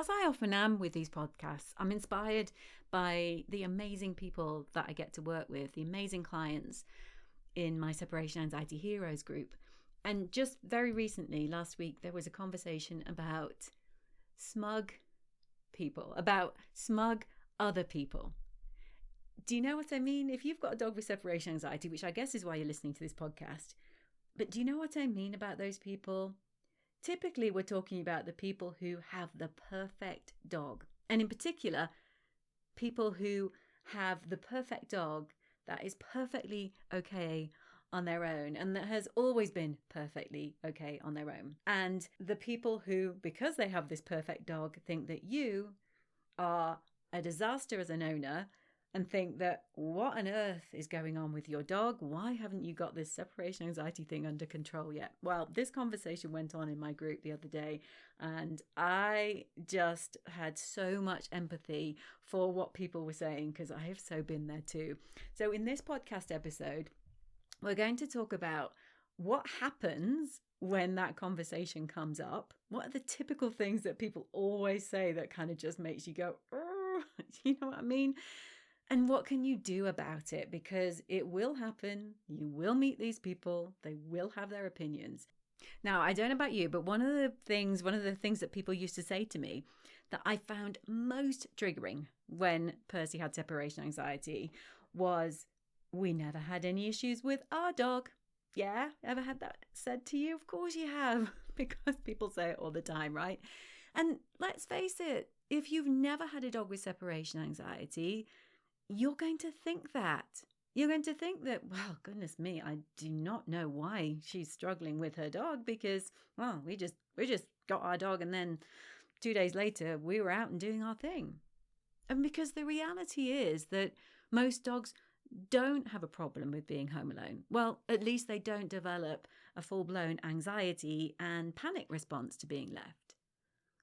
As I often am with these podcasts, I'm inspired by the amazing people that I get to work with, the amazing clients in my Separation Anxiety Heroes group. And just very recently, last week, there was a conversation about smug people, about smug other people. Do you know what I mean? If you've got a dog with separation anxiety, which I guess is why you're listening to this podcast, but do you know what I mean about those people? Typically, we're talking about the people who have the perfect dog. And in particular, people who have the perfect dog that is perfectly okay on their own and that has always been perfectly okay on their own. And the people who, because they have this perfect dog, think that you are a disaster as an owner and think that what on earth is going on with your dog? Why haven't you got this separation anxiety thing under control yet? Well, this conversation went on in my group the other day, and I just had so much empathy for what people were saying because I have so been there too. So in this podcast episode, we're going to talk about what happens when that conversation comes up. What are the typical things that people always say that kind of just makes you go, you know what I mean? And what can you do about it? Because it will happen. You will meet these people. They will have their opinions. Now, I don't know about you, but one of the things that people used to say to me that I found most triggering when Percy had separation anxiety was, we never had any issues with our dog. Yeah, ever had that said to you? Of course you have, because people say it all the time, right? And let's face it, if you've never had a dog with separation anxiety, you're going to think that. You're going to think that, well, goodness me, I do not know why she's struggling with her dog because, well, we just got our dog and then 2 days later we were out and doing our thing. And because the reality is that most dogs don't have a problem with being home alone. Well, at least they don't develop a full-blown anxiety and panic response to being left.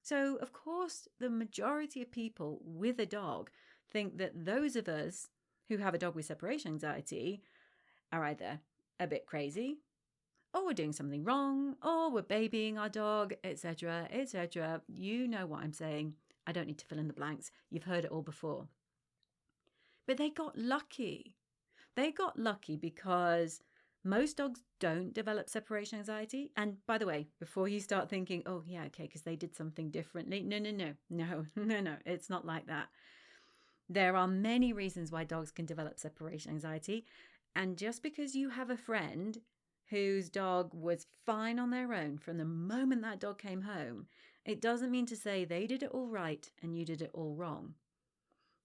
So, of course, the majority of people with a dog think that those of us who have a dog with separation anxiety are either a bit crazy, or we're doing something wrong, or we're babying our dog, etc., etc. You know what I'm saying. I don't need to fill in the blanks. You've heard it all before. But they got lucky. They got lucky because most dogs don't develop separation anxiety. And by the way, before you start thinking, oh, yeah, okay, because they did something differently. No, it's not like that. There are many reasons why dogs can develop separation anxiety. And just because you have a friend whose dog was fine on their own from the moment that dog came home, it doesn't mean to say they did it all right and you did it all wrong.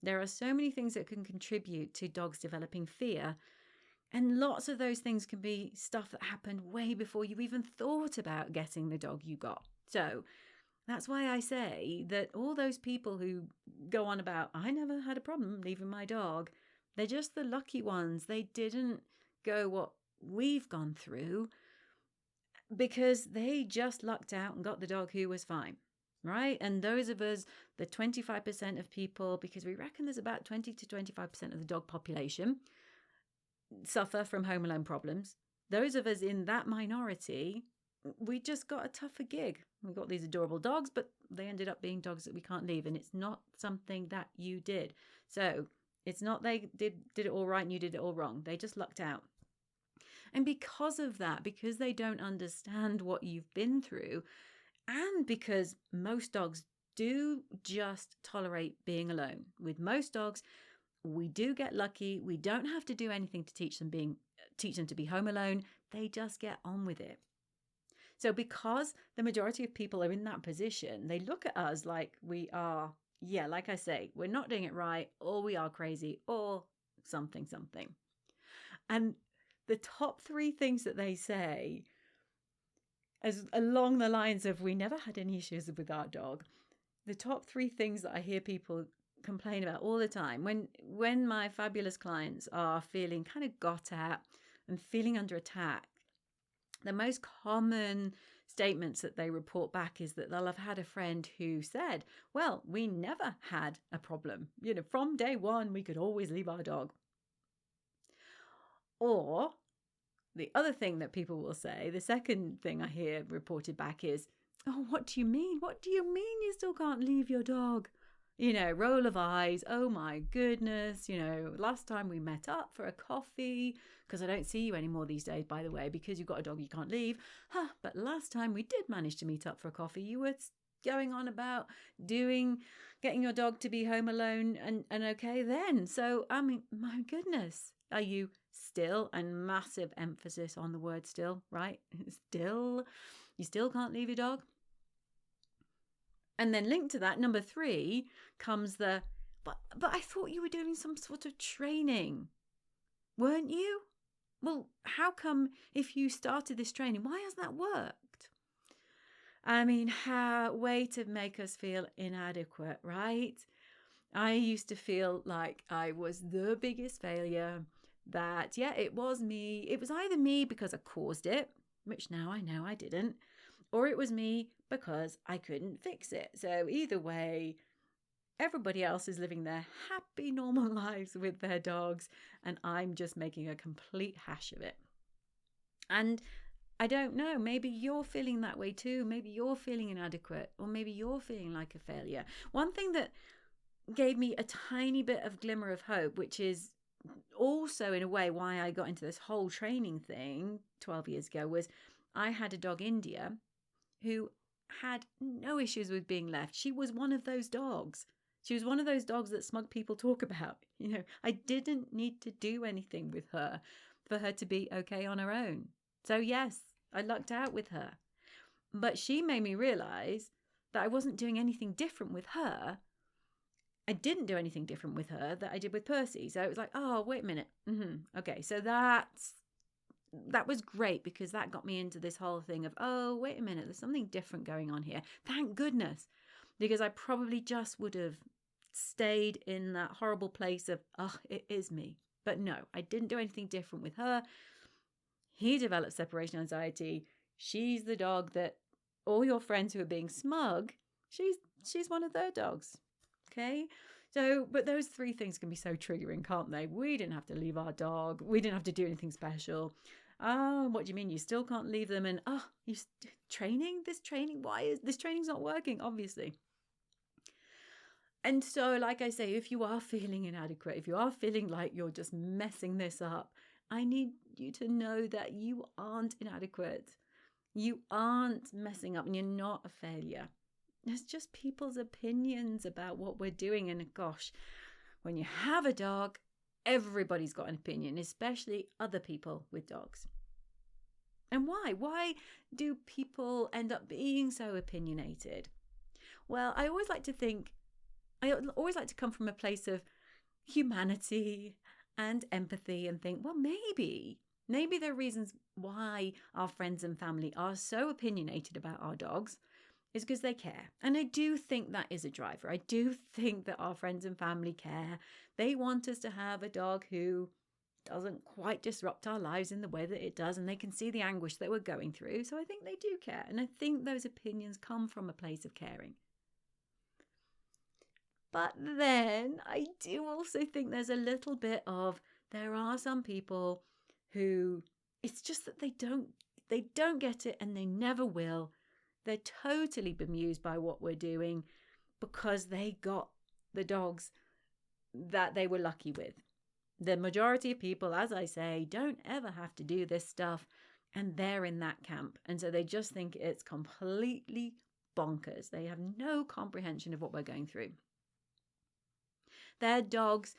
There are so many things that can contribute to dogs developing fear. And lots of those things can be stuff that happened way before you even thought about getting the dog you got. So that's why I say that all those people who go on about, I never had a problem leaving my dog, they're just the lucky ones. They didn't go what we've gone through because they just lucked out and got the dog who was fine, right? And those of us, the 25% of people, because we reckon there's about 20 to 25% of the dog population suffer from home alone problems. Those of us in that minority, we just got a tougher gig. We got these adorable dogs, but they ended up being dogs that we can't leave. And it's not something that you did. So it's not they did it all right and you did it all wrong. They just lucked out. And because of that, because they don't understand what you've been through, and because most dogs do just tolerate being alone. With most dogs, we do get lucky. We don't have to do anything to teach them to be home alone. They just get on with it. So because the majority of people are in that position, they look at us like we are, yeah, like I say, we're not doing it right, or we are crazy, or something. And the top 3 things that they say, as along the lines of we never had any issues with our dog, the top 3 things that I hear people complain about all the time when my fabulous clients are feeling kind of got at and feeling under attack, the most common statements that they report back is that they'll have had a friend who said, well, we never had a problem. From day one, we could always leave our dog. Or the other thing that people will say, the second thing I hear reported back is, Oh, what do you mean? What do you mean you still can't leave your dog? Roll of eyes. Oh my goodness. Last time we met up for a coffee, because I don't see you anymore these days, by the way, because you've got a dog you can't leave. But last time we did manage to meet up for a coffee, you were going on about getting your dog to be home alone and okay then. So, I mean, my goodness. Are you still, and massive emphasis on the word still, right? Still, you still can't leave your dog? And then linked to that, number 3 comes but I thought you were doing some sort of training, weren't you? Well, how come if you started this training, why hasn't that worked? I mean, way to make us feel inadequate, right? I used to feel like I was the biggest failure, that, it was me. It was either me because I caused it, which now I know I didn't, or it was me because I couldn't fix it. So either way, everybody else is living their happy, normal lives with their dogs, and I'm just making a complete hash of it. And I don't know, maybe you're feeling that way too. Maybe you're feeling inadequate, or maybe you're feeling like a failure. One thing that gave me a tiny bit of glimmer of hope, which is also in a way why I got into this whole training thing 12 years ago, was I had a dog, India, who had no issues with being left. She was one of those dogs. She was one of those dogs that smug people talk about. I didn't need to do anything with her for her to be okay on her own. So yes, I lucked out with her. But she made me realize that I wasn't doing anything different with her. I didn't do anything different with her that I did with Percy. So it was like, oh, wait a minute. Okay, so that was great, because that got me into this whole thing of, oh, wait a minute, there's something different going on here. Thank goodness, because I probably just would have stayed in that horrible place of, oh, it is me. But no, I didn't do anything different with her. He developed separation anxiety. She's the dog that all your friends who are being smug, she's one of their dogs. Okay, so, but those 3 things can be so triggering, can't they? We didn't have to leave our dog. We didn't have to do anything special. Oh, what do you mean? You still can't leave them? And this training, why is this training's not working? Obviously. And so, like I say, if you are feeling inadequate, if you are feeling like you're just messing this up, I need you to know that you aren't inadequate. You aren't messing up, and you're not a failure. It's just people's opinions about what we're doing. And gosh, when you have a dog, everybody's got an opinion, especially other people with dogs. And why? Why do people end up being so opinionated? Well, I always like to come from a place of humanity and empathy and think, well, maybe there are reasons why our friends and family are so opinionated about our dogs, is because they care. And I do think that is a driver. I do think that our friends and family care. They want us to have a dog who doesn't quite disrupt our lives in the way that it does, and they can see the anguish that we're going through. So I think they do care. And I think those opinions come from a place of caring. But then I do also think there's a little bit of, there are some people who, it's just that they don't get it, and they never will. They're totally bemused by what we're doing because they got the dogs that they were lucky with. The majority of people, as I say, don't ever have to do this stuff, and they're in that camp. And so they just think it's completely bonkers. They have no comprehension of what we're going through. Their dogs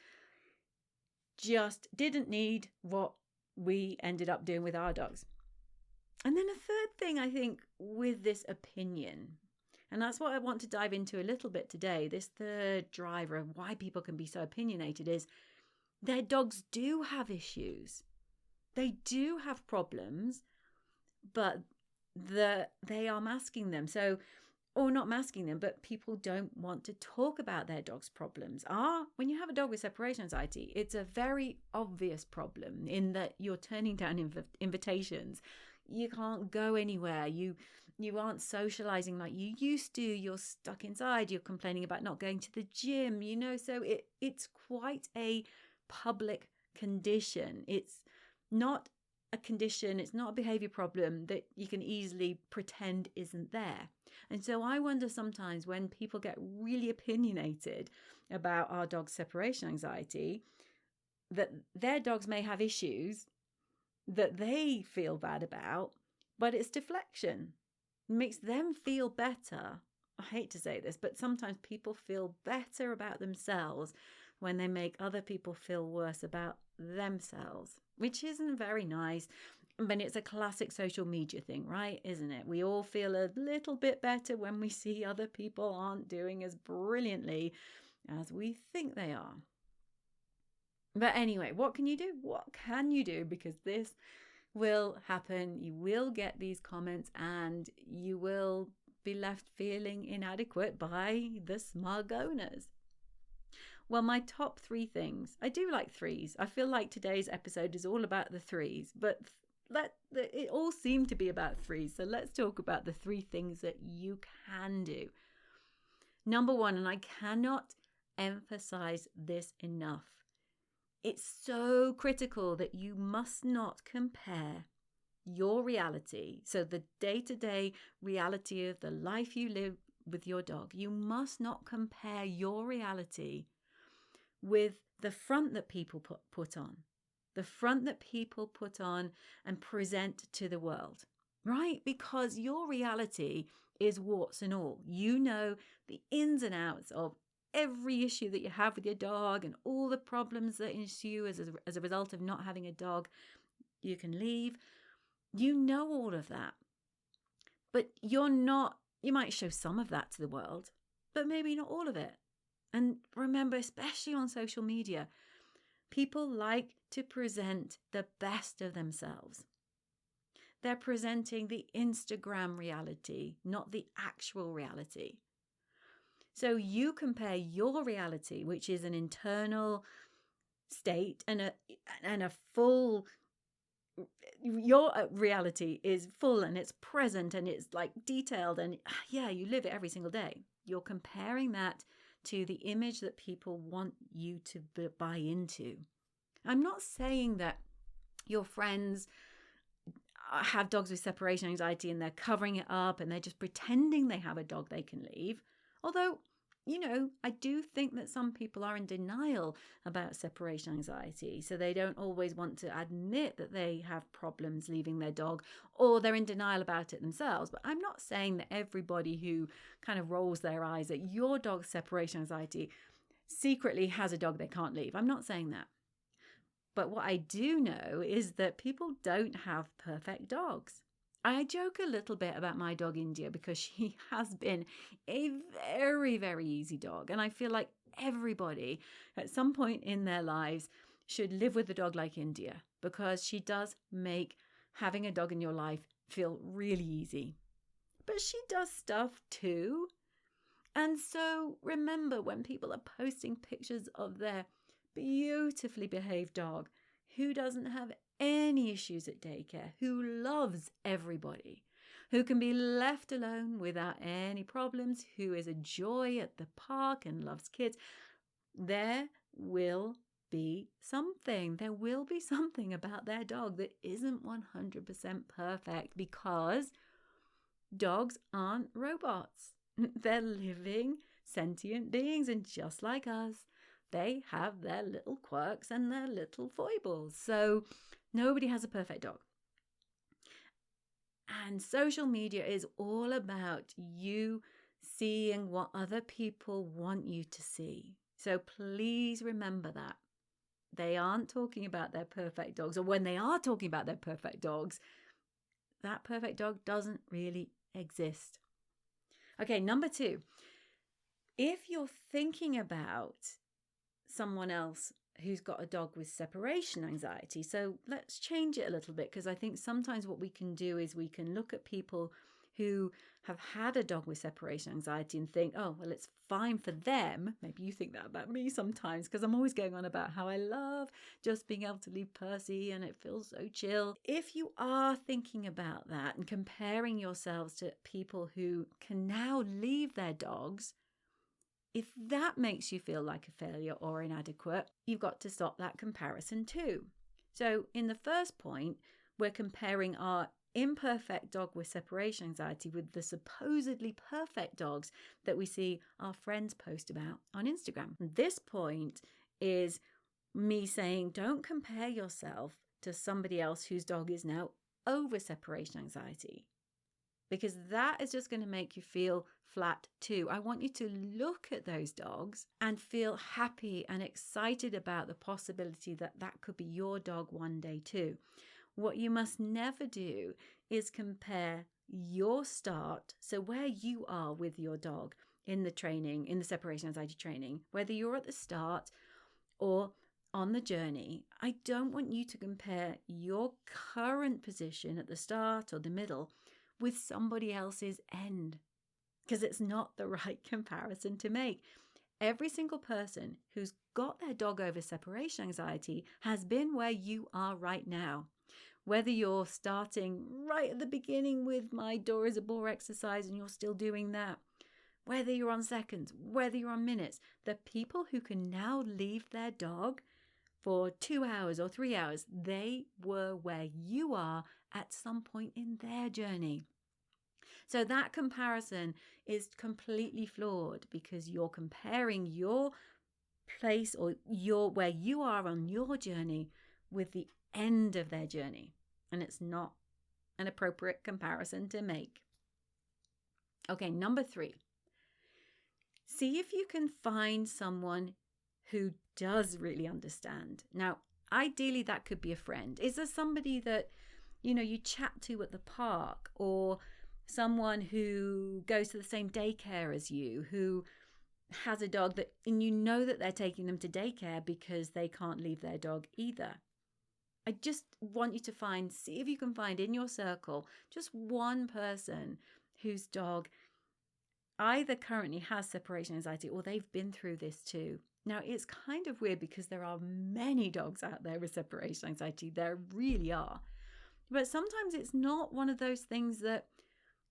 just didn't need what we ended up doing with our dogs. And then a third thing, I think, with this opinion, and that's what I want to dive into a little bit today, this third driver of why people can be so opinionated, is their dogs do have issues. They do have problems, but they are masking them. So, or not masking them, but people don't want to talk about their dog's problems. When you have a dog with separation anxiety, it's a very obvious problem in that you're turning down invitations. You can't go anywhere. You aren't socializing like you used to. You're stuck inside. You're complaining about not going to the gym, so it's quite a public condition. It's not a condition. It's not a behavior problem that you can easily pretend isn't there. And so I wonder sometimes when people get really opinionated about our dog's separation anxiety, that their dogs may have issues that they feel bad about, but it's deflection. It makes them feel better. I hate to say this, but sometimes people feel better about themselves when they make other people feel worse about themselves, which isn't very nice. But it's a classic social media thing, right? Isn't it? We all feel a little bit better when we see other people aren't doing as brilliantly as we think they are. But anyway, what can you do? What can you do? Because this will happen. You will get these comments and you will be left feeling inadequate by the smug owners. Well, my top 3 things. I do like threes. I feel like today's episode is all about the threes, but it all seemed to be about threes. So let's talk about the 3 things that you can do. Number 1, and I cannot emphasize this enough. It's so critical that you must not compare your reality, so the day-to-day reality of the life you live with your dog. You must not compare your reality with the front that people put on, the front that people put on and present to the world, right? Because your reality is warts and all. You know the ins and outs of every issue that you have with your dog and all the problems that ensue as a result of not having a dog you can leave. You know all of that. But you might show some of that to the world, but maybe not all of it. And remember, especially on social media, people like to present the best of themselves. They're presenting the Instagram reality, not the actual reality. So you compare your reality, which is an internal state and a full, your reality is full and it's present and it's like detailed and yeah, you live it every single day. You're comparing that to the image that people want you to buy into. I'm not saying that your friends have dogs with separation anxiety and they're covering it up and they're just pretending they have a dog they can leave. Although, I do think that some people are in denial about separation anxiety. So they don't always want to admit that they have problems leaving their dog, or they're in denial about it themselves. But I'm not saying that everybody who kind of rolls their eyes at your dog's separation anxiety secretly has a dog they can't leave. I'm not saying that. But what I do know is that people don't have perfect dogs. I joke a little bit about my dog India because she has been a very, very easy dog. And I feel like everybody at some point in their lives should live with a dog like India, because she does make having a dog in your life feel really easy. But she does stuff too. And so remember, when people are posting pictures of their beautifully behaved dog who doesn't have any issues at daycare, who loves everybody, who can be left alone without any problems, who is a joy at the park and loves kids, there will be something. There will be something about their dog that isn't 100% perfect, because dogs aren't robots. They're living, sentient beings, and just like us, they have their little quirks and their little foibles. So nobody has a perfect dog. And social media is all about you seeing what other people want you to see. So please remember that. They aren't talking about their perfect dogs, or when they are talking about their perfect dogs, that perfect dog doesn't really exist. Okay, number 2. If you're thinking about someone else who's got a dog with separation anxiety, so let's change it a little bit, because I think sometimes what we can do is we can look at people who have had a dog with separation anxiety and think, oh, well, it's fine for them. Maybe you think that about me sometimes, because I'm always going on about how I love just being able to leave Percy and it feels so chill. If you are thinking about that and comparing yourselves to people who can now leave their dogs, if that makes you feel like a failure or inadequate, you've got to stop that comparison too. So in the first point, we're comparing our imperfect dog with separation anxiety with the supposedly perfect dogs that we see our friends post about on Instagram. This point is me saying, don't compare yourself to somebody else whose dog is now over separation anxiety, because that is just going to make you feel flat too. I want you to look at those dogs and feel happy and excited about the possibility that that could be your dog one day too. What you must never do is compare your start, so where you are with your dog in the training, in the separation anxiety training, whether you're at the start or on the journey. I don't want you to compare your current position at the start or the middle with somebody else's end, because it's not the right comparison to make. Every single person who's got their dog over separation anxiety has been where you are right now. Whether you're starting right at the beginning with my door is a bore exercise and you're still doing that, whether you're on seconds, whether you're on minutes, the people who can now leave their dog for 2 hours or 3 hours, they were where you are at some point in their journey. So that comparison is completely flawed, because you're comparing your place or where you are on your journey with the end of their journey, and it's not an appropriate comparison to make. Okay, number 3. See if you can find someone who does really understand. Now, ideally that could be a friend. Is there somebody that you chat to at the park, or someone who goes to the same daycare as you, who has a dog and you know that they're taking them to daycare because they can't leave their dog either? I just want you to see if you can find in your circle just one person whose dog either currently has separation anxiety or they've been through this too. Now, it's kind of weird because there are many dogs out there with separation anxiety. There really are. But sometimes it's not one of those things that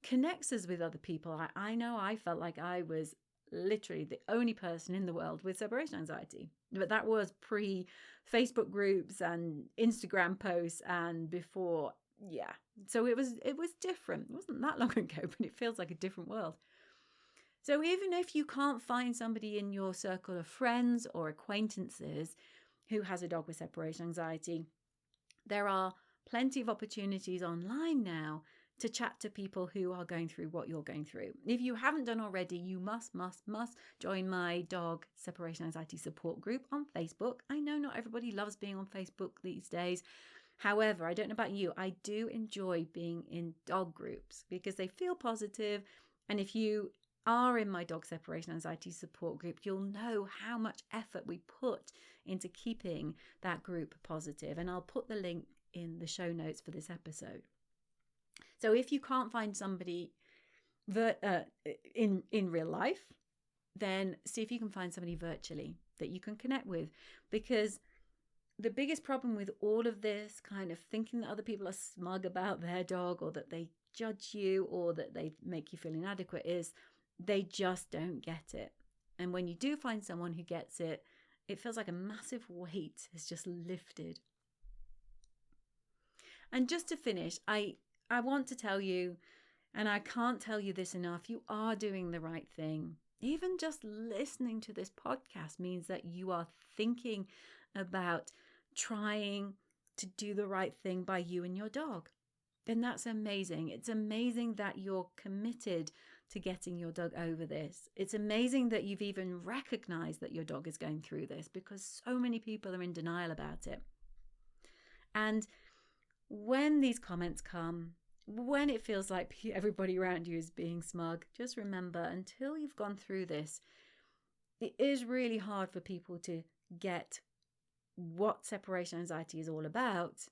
connects us with other people. I know I felt like I was literally the only person in the world with separation anxiety. But that was pre-Facebook groups and Instagram posts and before. Yeah. So it was different. It wasn't that long ago, but it feels like a different world. So even if you can't find somebody in your circle of friends or acquaintances who has a dog with separation anxiety, there are plenty of opportunities online now to chat to people who are going through what you're going through. If you haven't done already, you must join my dog separation anxiety support group on Facebook. I know not everybody loves being on Facebook these days. However, I don't know about you, I do enjoy being in dog groups because they feel positive. And if you are in my dog separation anxiety support group, you'll know how much effort we put into keeping that group positive. And I'll put the link in the show notes for this episode. So if you can't find somebody in real life, then see if you can find somebody virtually that you can connect with. Because the biggest problem with all of this kind of thinking that other people are smug about their dog, or that they judge you, or that they make you feel inadequate, is they just don't get it. And when you do find someone who gets it, it feels like a massive weight has just lifted. And just to finish, I want to tell you, and I can't tell you this enough, you are doing the right thing. Even just listening to this podcast means that you are thinking about trying to do the right thing by you and your dog. And that's amazing. It's amazing that you're committed to getting your dog over this. It's amazing that you've even recognized that your dog is going through this, because so many people are in denial about it. And when these comments come, when it feels like everybody around you is being smug, just remember, until you've gone through this, it is really hard for people to get what separation anxiety is all about,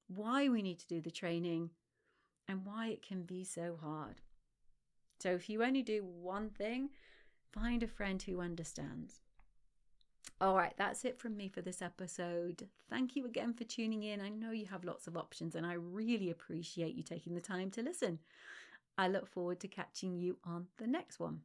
why we need to do the training, and why it can be so hard. So if you only do one thing, find a friend who understands. All right, that's it from me for this episode. Thank you again for tuning in. I know you have lots of options, and I really appreciate you taking the time to listen. I look forward to catching you on the next one.